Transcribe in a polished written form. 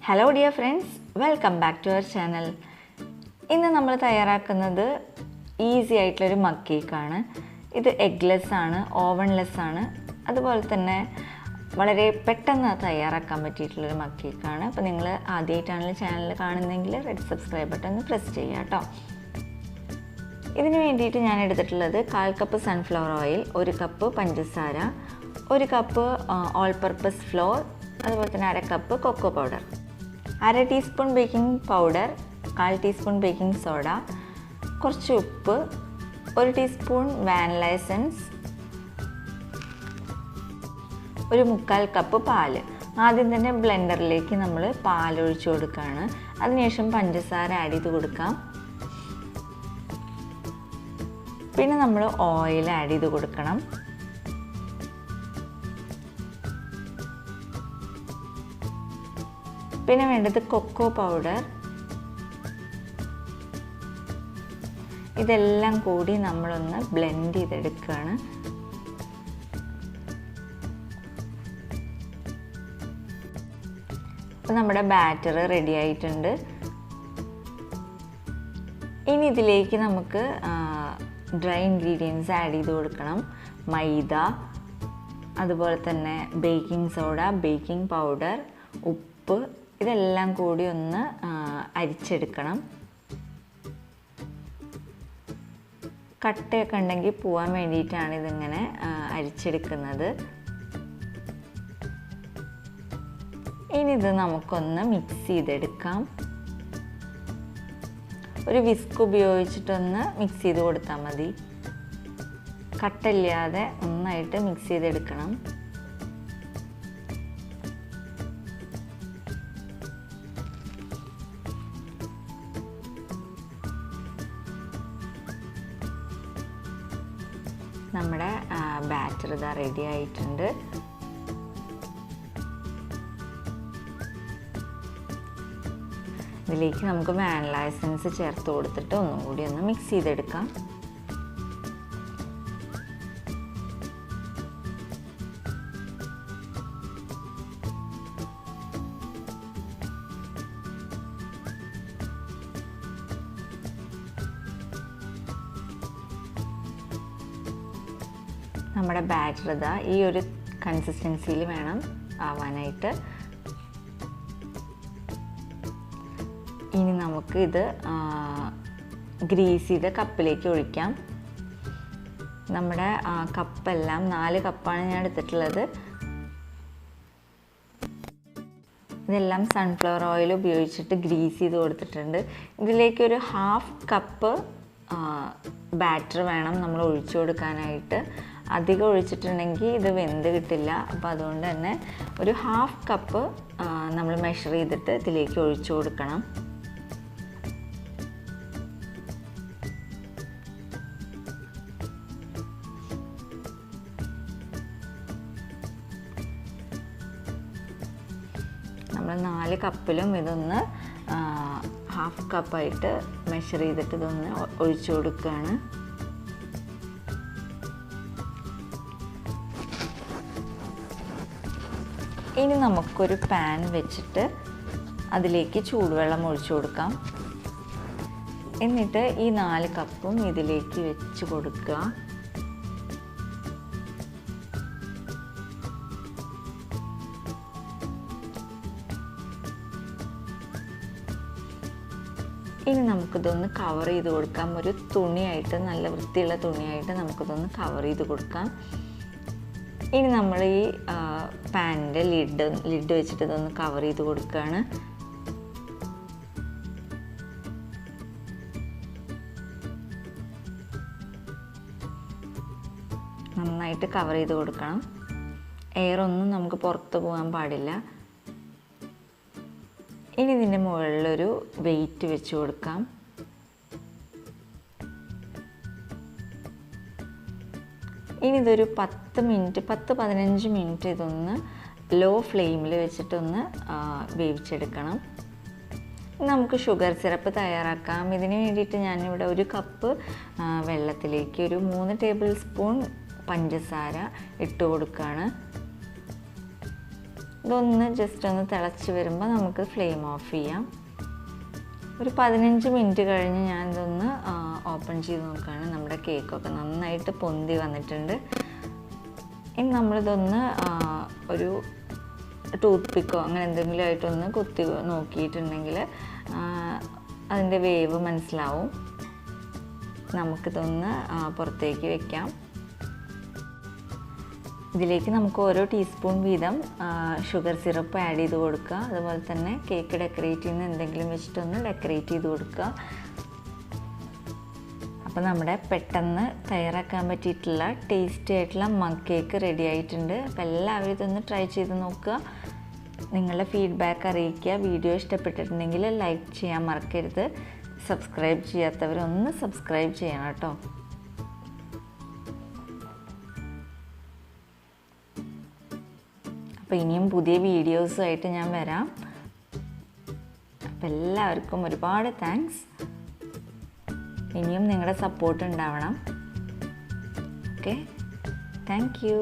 Hello dear friends, welcome back to our channel. ഇന്ന് നമ്മൾ തയ്യാറാക്കുന്നത് ഈസി ആയിട്ടുള്ളൊരു മഗ് കേക്കാണ്. ഇത് എഗ്ലെസ് ആണ്, ഓവൺലെസ് ആണ്, അതുപോലെ തന്നെ വളരെ പെട്ടെന്ന് തയ്യാറാക്കാൻ പറ്റിയിട്ടുള്ളൊരു മഗ് കേക്കാണ്. അപ്പോൾ നിങ്ങൾ ആദ്യമായിട്ടാണ് ചാനൽ കാണുന്നതെങ്കിൽ റെഡ് സബ്സ്ക്രൈബ് ബട്ടൺ ഒന്ന് പ്രസ് ചെയ്യുക കേട്ടോ. ഇതിന് വേണ്ടിയിട്ട് ഞാൻ എടുത്തിട്ടുള്ളത് 1/4 കപ്പ് സൺഫ്ലവർ ഓയിൽ, 1 കപ്പ് പഞ്ചസാര, 1 കപ്പ് ഓൾ പർപ്പസ് ഫ്ലോർ, അതുപോലെ തന്നെ 1/2 cup cocoa powder, 1/2 teaspoon baking powder, 1/4 teaspoon baking soda, കുറച്ച് ഉപ്പ്, 1 ടീസ്പൂൺ വാനില എസൻസ്, 1/4 കപ്പ് പാല്. ആദ്യം തന്നെ ബ്ലെൻഡറിലേക്ക് നമ്മൾ പാൽ ഒഴിച്ചു കൊടുക്കുകയാണ്. അതിനുശേഷം പഞ്ചസാര ആഡ് ചെയ്ത് കൊടുക്കാം. പിന്നെ നമ്മൾ ഓയിൽ ആഡ് ചെയ്ത് കൊടുക്കണം. പിന്നെ വേണ്ടത് കൊക്കോ പൗഡർ. ഇതെല്ലാം കൂടി നമ്മളൊന്ന് ബ്ലെൻഡ് ചെയ്തെടുക്കുകയാണ്. അപ്പോൾ നമ്മുടെ ബാറ്റർ റെഡി ആയിട്ടുണ്ട്. ഇനി ഇതിലേക്ക് നമുക്ക് ഡ്രൈ ഇൻഗ്രീഡിയൻസ് ആഡ് ചെയ്ത് കൊടുക്കണം. മൈദ, അതുപോലെ തന്നെ ബേക്കിംഗ് സോഡ, ബേക്കിംഗ് പൗഡർ, ഉപ്പ്, ഇതെല്ലാം കൂടി ഒന്ന് അരിച്ചെടുക്കണം. കട്ടയൊക്കെ ഉണ്ടെങ്കിൽ പോവാൻ വേണ്ടിയിട്ടാണ് ഇതിങ്ങനെ അരിച്ചെടുക്കുന്നത്. ഇനി ഇത് നമുക്കൊന്ന് മിക്സ് ചെയ്തെടുക്കാം. ഒരു വിസ്ക് ഉപയോഗിച്ചിട്ടൊന്ന് മിക്സ് ചെയ്ത് കൊടുത്താൽ മതി. കട്ടയില്ലാതെ നന്നായിട്ട് മിക്സ് ചെയ്തെടുക്കണം. നമ്മുടെ ബാറ്റർ ഇതാ റെഡി ആയിട്ടുണ്ട്. ഇതിലേക്ക് നമുക്ക് വാനില എസൻസ് ചേർത്ത് കൊടുത്തിട്ട് ഒന്നും കൂടി ഒന്ന് മിക്സ് ചെയ്തെടുക്കാം. നമ്മുടെ ബാറ്റർ ഇതാ ഈ ഒരു കൺസിസ്റ്റൻസിയിൽ വേണം ആവാനായിട്ട്. ഇനി നമുക്ക് ഇത് ഗ്രീസ് ചെയ്ത കപ്പിലേക്ക് ഒഴിക്കാം. നമ്മുടെ കപ്പെല്ലാം 4 കപ്പാണ് ഞാൻ എടുത്തിട്ടുള്ളത്. ഇതെല്ലാം സൺഫ്ലവർ ഓയിൽ ഉപയോഗിച്ചിട്ട് ഗ്രീസ് ചെയ്ത് കൊടുത്തിട്ടുണ്ട്. ഇതിലേക്ക് ഒരു 1/2 കപ്പ് ബാറ്റർ വേണം നമ്മൾ ഒഴിച്ചു കൊടുക്കാനായിട്ട്. അധികം ഒഴിച്ചിട്ടുണ്ടെങ്കിൽ ഇത് വെന്ത് കിട്ടില്ല. അപ്പോൾ അതുകൊണ്ട് തന്നെ ഒരു 1/2 കപ്പ് നമ്മൾ മെഷർ ചെയ്തിട്ട് ഇതിലേക്ക് ഒഴിച്ചു കൊടുക്കണം. നമ്മൾ 4 കപ്പിലും ഇതൊന്ന് 1/2 കപ്പായിട്ട് മെഷർ ചെയ്തിട്ട് ഇതൊന്ന് ഒഴിച്ചു കൊടുക്കുകയാണ്. ഇനി നമുക്കൊരു പാൻ വെച്ചിട്ട് അതിലേക്ക് ചൂടുവെള്ളം ഒഴിച്ചു കൊടുക്കാം. എന്നിട്ട് ഈ 4 കപ്പും ഇതിലേക്ക് വെച്ച് കൊടുക്കുക. ഇനി നമുക്കിതൊന്ന് കവർ ചെയ്ത് കൊടുക്കാം. ഒരു തുണിയായിട്ട്, നല്ല വൃത്തിയുള്ള തുണിയായിട്ട് നമുക്കിതൊന്ന് കവർ ചെയ്ത് കൊടുക്കാം. ഇനി നമ്മൾ ഈ പാനിൻ്റെ ലിഡ് വെച്ചിട്ട് ഇതൊന്ന് കവർ ചെയ്ത് കൊടുക്കുകയാണ്. നന്നായിട്ട് കവർ ചെയ്ത് കൊടുക്കണം. എയറൊന്നും നമുക്ക് പുറത്ത് പോകാൻ പാടില്ല. ഇനി ഇതിൻ്റെ മുകളിലൊരു വെയിറ്റ് വെച്ച് കൊടുക്കാം. ഇനി ഇതൊരു 10-15 മിനിറ്റ് ഇതൊന്ന് ലോ ഫ്ലെയിമിൽ വെച്ചിട്ടൊന്ന് വേവിച്ചെടുക്കണം. നമുക്ക് ഷുഗർ സിറപ്പ് തയ്യാറാക്കാം. ഇതിന് വേണ്ടിയിട്ട് ഞാനിവിടെ 1 കപ്പ് വെള്ളത്തിലേക്ക് ഒരു 3 ടേബിൾ സ്പൂൺ പഞ്ചസാര ഇട്ട് കൊടുക്കുകയാണ്. ഇതൊന്ന് ജസ്റ്റ് ഒന്ന് തിളച്ച് വരുമ്പോൾ നമുക്ക് ഫ്ലെയിം ഓഫ് ചെയ്യാം. ഒരു 15 മിനിറ്റ് കഴിഞ്ഞ് ഞാൻ ഇതൊന്ന് ഓപ്പൺ ചെയ്ത് നോക്കുകയാണ്. നമ്മുടെ കേക്കൊക്കെ നന്നായിട്ട് പൊന്തി വന്നിട്ടുണ്ട്. ഇനി നമ്മളിതൊന്ന് ഒരു ടൂത്ത് പിക്കോ അങ്ങനെ എന്തെങ്കിലും ആയിട്ടൊന്ന് കുത്തി നോക്കിയിട്ടുണ്ടെങ്കിൽ അതിൻ്റെ വേവ് മനസ്സിലാവും. നമുക്കിതൊന്ന് പുറത്തേക്ക് വെക്കാം. ഇതിലേക്ക് നമുക്ക് ഓരോ ടീസ്പൂൺ വീതം ഷുഗർ സിറപ്പ് ആഡ് ചെയ്ത് കൊടുക്കുക. അതുപോലെ തന്നെ കേക്ക് ഡെക്കറേറ്റ് ചെയ്യുന്ന എന്തെങ്കിലും വെച്ചിട്ടൊന്ന് ഡെക്കറേറ്റ് ചെയ്ത് കൊടുക്കുക. അപ്പോൾ നമ്മുടെ പെട്ടെന്ന് തയ്യാറാക്കാൻ പറ്റിയിട്ടുള്ള ടേസ്റ്റി ആയിട്ടുള്ള മഗ് കേക്ക് റെഡി ആയിട്ടുണ്ട്. അപ്പോൾ എല്ലാവരും ഇതൊന്ന് ട്രൈ ചെയ്ത് നോക്കുക. നിങ്ങളുടെ ഫീഡ്ബാക്ക് അറിയിക്കുക. വീഡിയോ ഇഷ്ടപ്പെട്ടിട്ടുണ്ടെങ്കിൽ ലൈക്ക് ചെയ്യാൻ മറക്കരുത്. സബ്സ്ക്രൈബ് ചെയ്യാത്തവരൊന്ന് സബ്സ്ക്രൈബ് ചെയ്യണം കേട്ടോ. അപ്പോൾ ഇനിയും പുതിയ വീഡിയോസുമായിട്ട് ഞാൻ വരാം. അപ്പോൾ എല്ലാവർക്കും ഒരുപാട് താങ്ക്സ്. ഇനിയും നിങ്ങളുടെ സപ്പോർട്ട് ഉണ്ടാവണം. Okay, thank you.